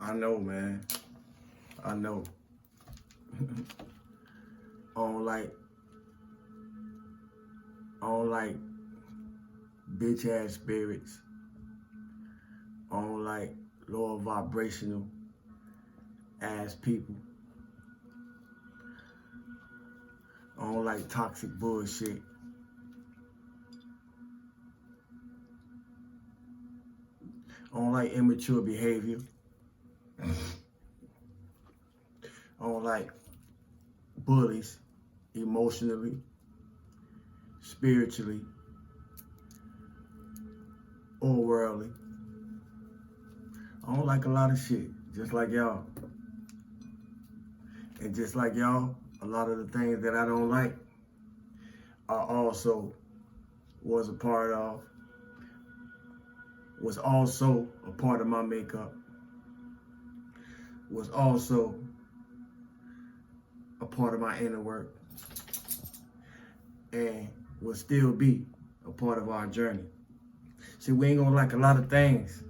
I know, man. I know. I don't like bitch ass spirits. I don't like lower vibrational ass people. I don't like toxic bullshit. I don't like immature behavior. I don't like bullies emotionally, spiritually, or worldly. I don't like a lot of shit, just like y'all. And just like y'all, a lot of the things that I don't like, I also was a part of, was also a part of my makeup, was also a part of my inner work, and will still be a part of our journey. See, we ain't gonna like a lot of things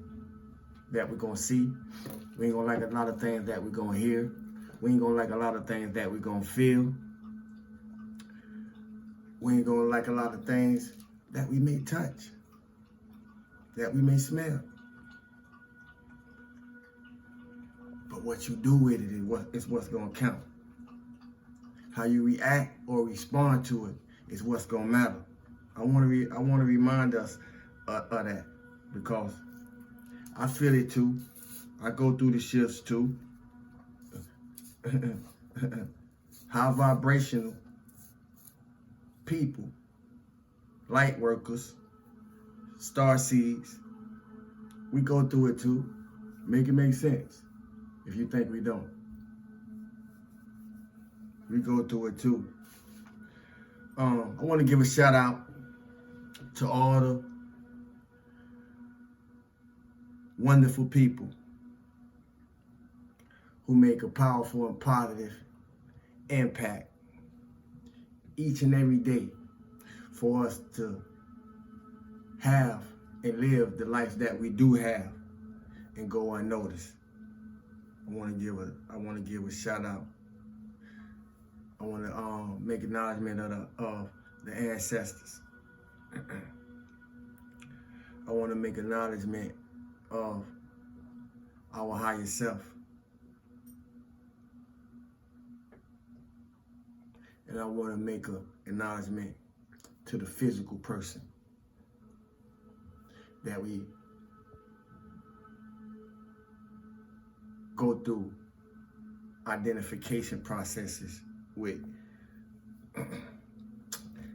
that we're gonna see. We ain't gonna like a lot of things that we're gonna hear. We ain't gonna like a lot of things that we're gonna feel. We ain't gonna like a lot of things that we may touch, that we may smell. But what you do with it is what's gonna count. How you react or respond to it is what's gonna matter. I wanna remind us of that, because I feel it too. I go through the shifts too. High vibrational people, light workers, star seeds, we go through it too. Make it make sense if you think we don't. We go through it too. I want to give a shout out to all the wonderful people who make a powerful and positive impact each and every day for us to have and live the life that we do have and go unnoticed. I want to give a shout out. I want to make acknowledgement of the ancestors. I want to make acknowledgement of our higher self. And I want to make an acknowledgement to the physical person that we go through identification processes with.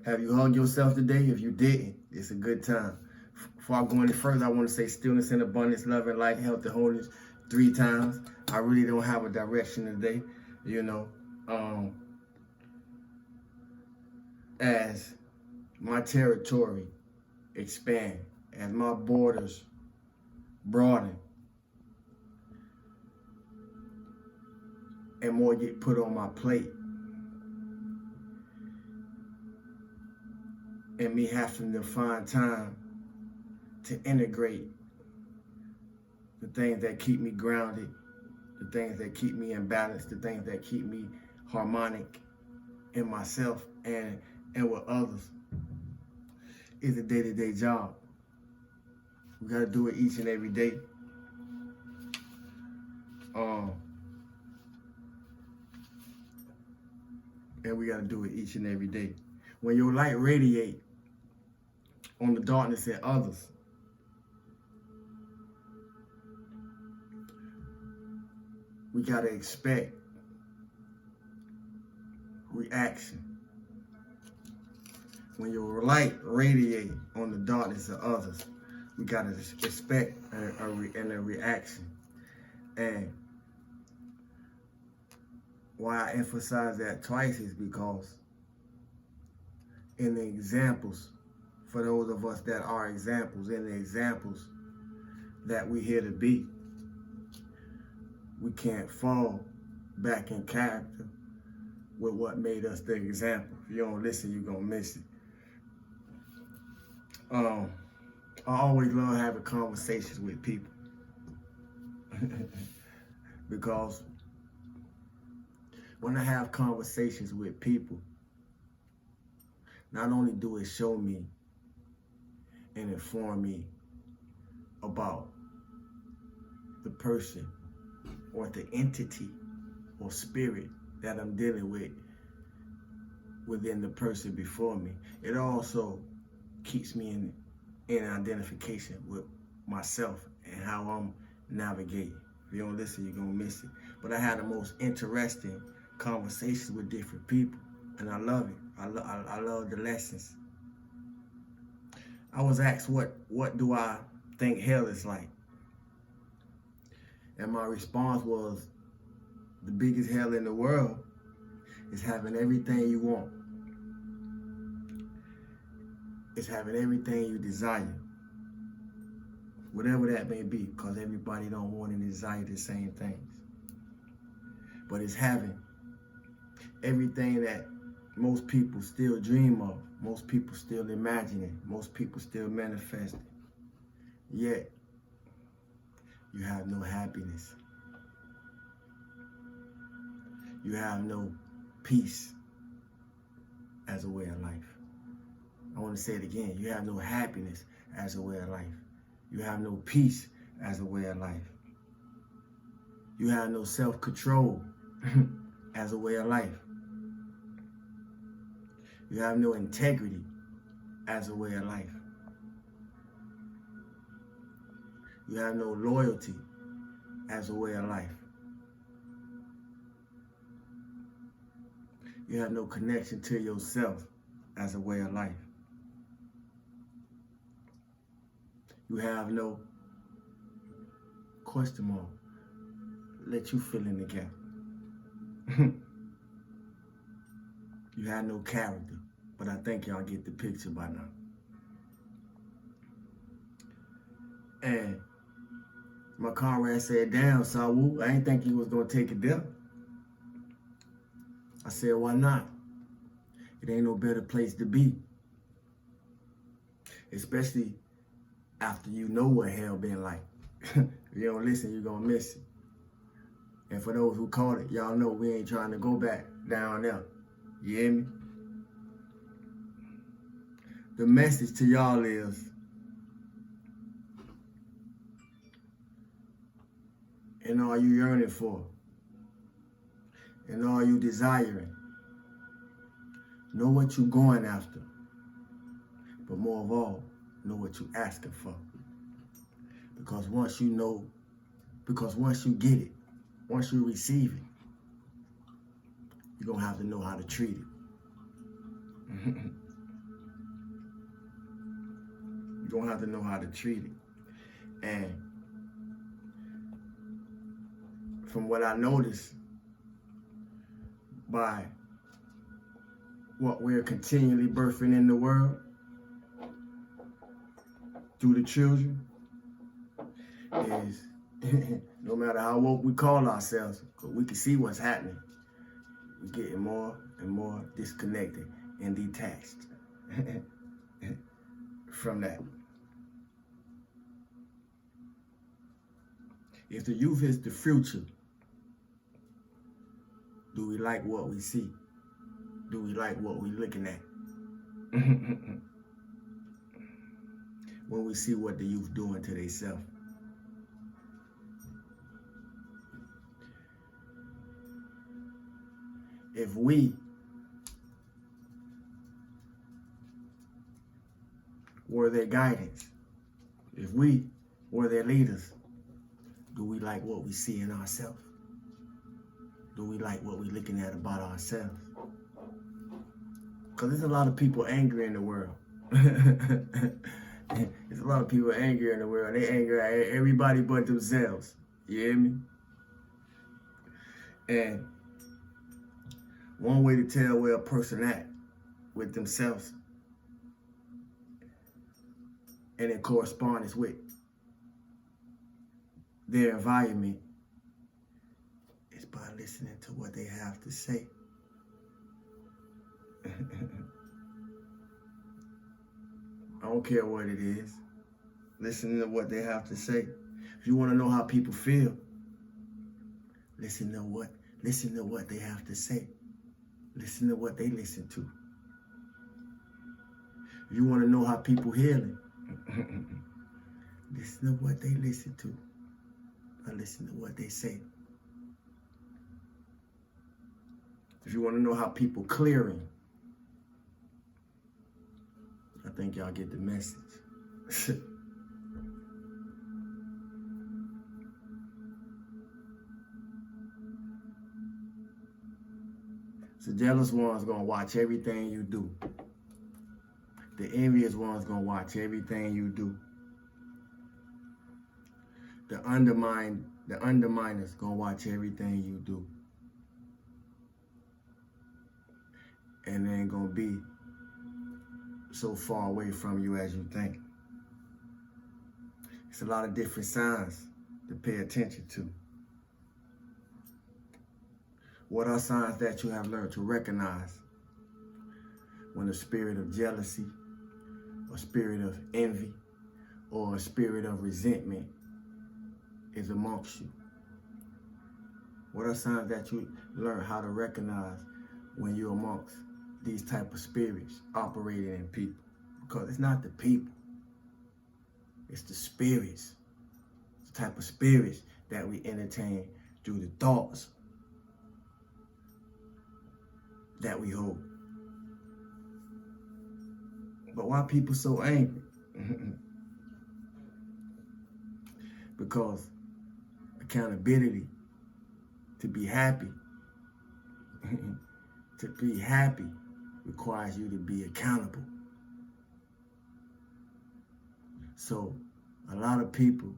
Have you hugged yourself today? If you didn't, it's a good time. Before I go any further, I want to say stillness and abundance, love and light, health and wholeness 3 times. I really don't have a direction today, as my territory expand, as my borders broaden, and more get put on my plate, and me having to find time to integrate the things that keep me grounded, the things that keep me in balance, the things that keep me harmonic in myself and with others, is a day-to-day job. We gotta do it each and every day. And we gotta do it each and every day. When your light radiate on the darkness in others, we gotta expect reaction. When your light radiate on the darkness of others, we gotta expect a reaction. And why I emphasize that twice is because in the examples, for those of us that are examples, in the examples that we here to be, we can't fall back in character with what made us the example. If you don't listen, you're gonna miss it. I always love having conversations with people. Because when I have conversations with people, not only do it show me and inform me about the person or the entity or spirit that I'm dealing with within the person before me, it also keeps me in identification with myself and how I'm navigating. If you don't listen, you're gonna miss it. But I had the most interesting conversations with different people, and I love it. I love the lessons. I was asked what do I think hell is like, and my response was, the biggest hell in the world is having everything you want. It's having everything you desire, whatever that may be, because everybody don't want and desire the same things. But it's having everything that most people still dream of, most people still imagining, most people still manifesting. Yet, you have no happiness. You have no peace as a way of life. I want to say it again. You have no happiness as a way of life. You have no peace as a way of life. You have no self-control as a way of life. You have no integrity as a way of life. You have no loyalty as a way of life. You have no connection to yourself as a way of life. You have no question mark. Let you fill in the gap. You have no character, but I think y'all get the picture by now. And my comrade said, damn, Sawu, I didn't think you was gonna take it there. I said, why not? It ain't no better place to be. Especially after you know what hell been like. If you don't listen, you're gonna miss it. And for those who caught it, y'all know we ain't trying to go back down there. You hear me? The message to y'all is, and all you yearning for, and all you desiring, know what you going after, but more of all, know what you asking for. Because once you know, once you get it, once you receive it, you're gonna have to know how to treat it. You're gonna have to know how to treat it. And from what I noticed, by what we're continually birthing in the world through the children is no matter how woke we call ourselves, because we can see what's happening, we're getting more and more disconnected and detached from that. If the youth is the future, do we like what we see? Do we like what we're looking at? When we see what the youth doing to themselves. If we were their guidance, if we were their leaders, do we like what we see in ourselves? Do we like what we're looking at about ourselves? Because there's a lot of people angry in the world. There's a lot of people angry in the world. They angry at everybody but themselves. You hear me? And one way to tell where a person at with themselves and in correspondence with their environment is by listening to what they have to say. I don't care what it is. Listen to what they have to say. If you want to know how people feel, Listen to what they have to say. Listen to what they listen to. If you want to know how people healing, listen to what they listen to. Or listen to what they say. If you want to know how people clearing, I think y'all get the message. The jealous one's gonna watch everything you do. The envious one's gonna watch everything you do. The underminer's gonna watch everything you do. And they ain't gonna be so far away from you as you think. It's a lot of different signs to pay attention to. What are signs that you have learned to recognize when a spirit of jealousy, a spirit of envy, or a spirit of resentment is amongst you? What are signs that you learn how to recognize when you're amongst these type of spirits operating in people? Because it's not the people, it's the spirits. It's the type of spirits that we entertain through the thoughts that we hold. But why people so angry? Because accountability, to be happy, requires you to be accountable. So a lot of people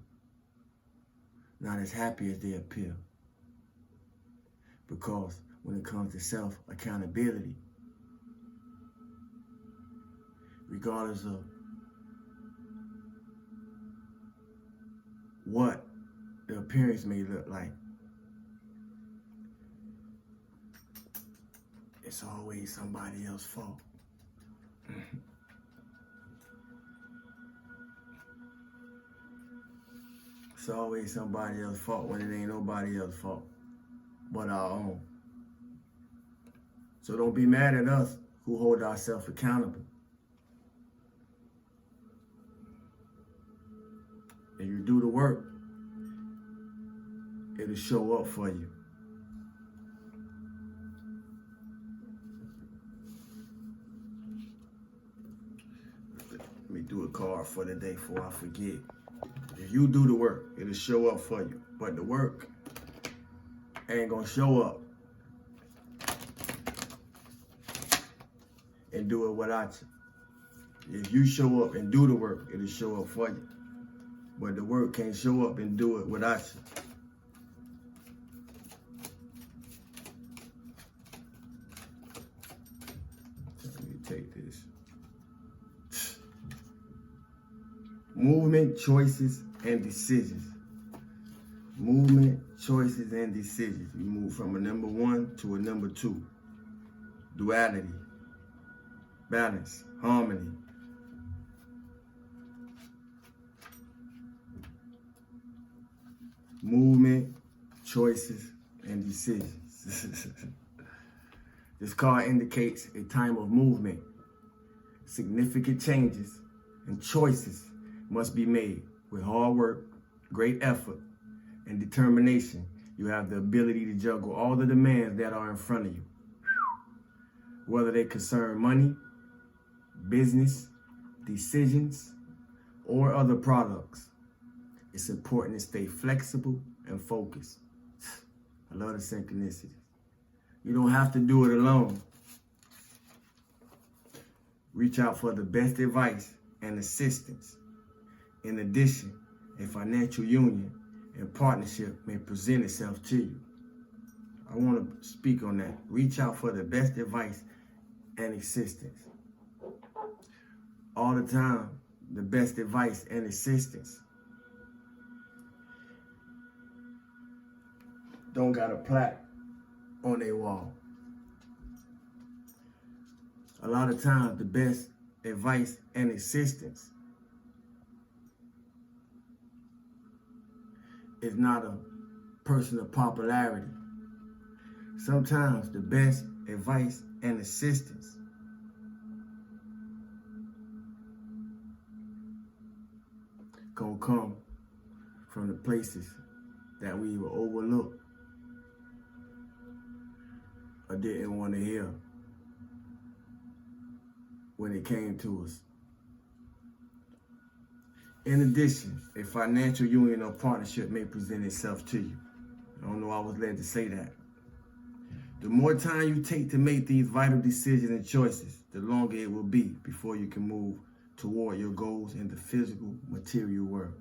not as happy as they appear, because when it comes to self-accountability, regardless of what the appearance may look like, it's always somebody else's fault. It's always somebody else's fault when it ain't nobody else's fault but our own. So don't be mad at us who hold ourselves accountable. If you do the work, it'll show up for you. Let me do a card for the day before I forget. If you do the work, it'll show up for you. But the work ain't gonna show up and do it without you. If you show up and do the work, it'll show up for you. But the work can't show up and do it without you. Let me take this. Movement, choices, and decisions. Movement, choices, and decisions. You move from a number 1 to a number 2. Duality, balance, harmony. Movement, choices, and decisions. This card indicates a time of movement. Significant changes and choices must be made. With hard work, great effort, and determination, you have the ability to juggle all the demands that are in front of you. Whether they concern money, business, decisions, or other products, it's important to stay flexible and focused. I love the synchronicity. You don't have to do it alone. Reach out for the best advice and assistance. In addition, a financial union and partnership may present itself to you. I want to speak on that. Reach out for the best advice and assistance. All the time, the best advice and assistance don't got a plaque on their wall. A lot of times, the best advice and assistance is not a personal popularity. Sometimes the best advice and assistance gonna come from the places that we were overlooked or didn't want to hear when it came to us. In addition, a financial union or partnership may present itself to you. I don't know, I was led to say that. The more time you take to make these vital decisions and choices, the longer it will be before you can move toward your goals in the physical, material world.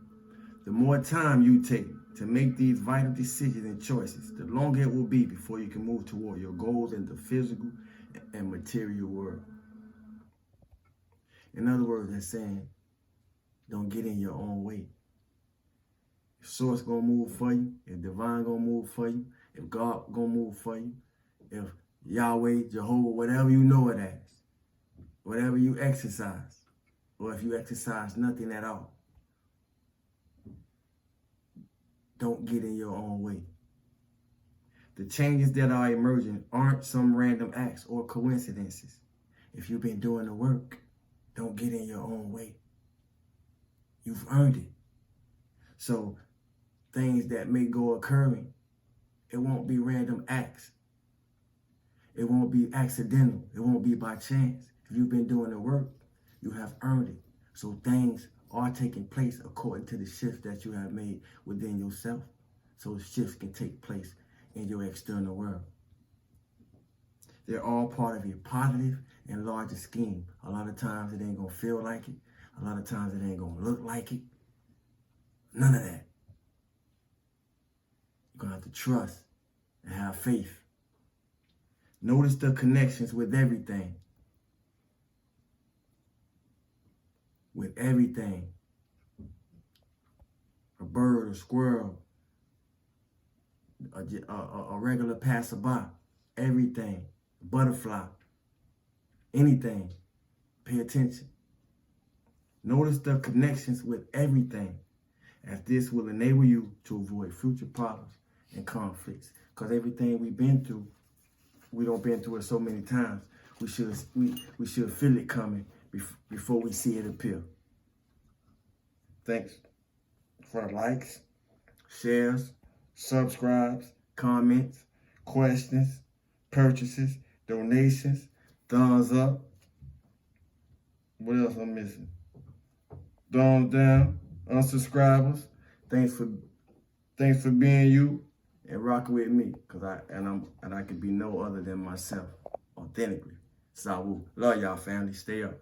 The more time you take to make these vital decisions and choices, the longer it will be before you can move toward your goals in the physical and material world. In other words, that's saying, don't get in your own way. If Source gonna move for you, if Divine gonna move for you, if God gonna move for you, if Yahweh, Jehovah, whatever you know it as, whatever you exercise, or if you exercise nothing at all, don't get in your own way. The changes that are emerging aren't some random acts or coincidences. If you've been doing the work, don't get in your own way. You've earned it. So things that may go occurring, it won't be random acts. It won't be accidental. It won't be by chance. If you've been doing the work, you have earned it. So things are taking place according to the shifts that you have made within yourself. So shifts can take place in your external world. They're all part of a positive and larger scheme. A lot of times it ain't gonna feel like it. A lot of times it ain't gonna look like it. None of that. You're gonna have to trust and have faith. Notice the connections with everything. With everything. A bird, a squirrel, a regular passerby, everything, a butterfly, anything. Pay attention. Notice the connections with everything, as this will enable you to avoid future problems and conflicts. Because everything we've been through, we don't been through it so many times. We should feel it coming before we see it appear. Thanks for the likes, shares, subscribes, comments, questions, purchases, donations, thumbs up. What else I'm missing? Thumbs down, unsubscribers. Thanks for being you and rocking with me, cause I can be no other than myself, authentically. Sawu. Love y'all, family. Stay up.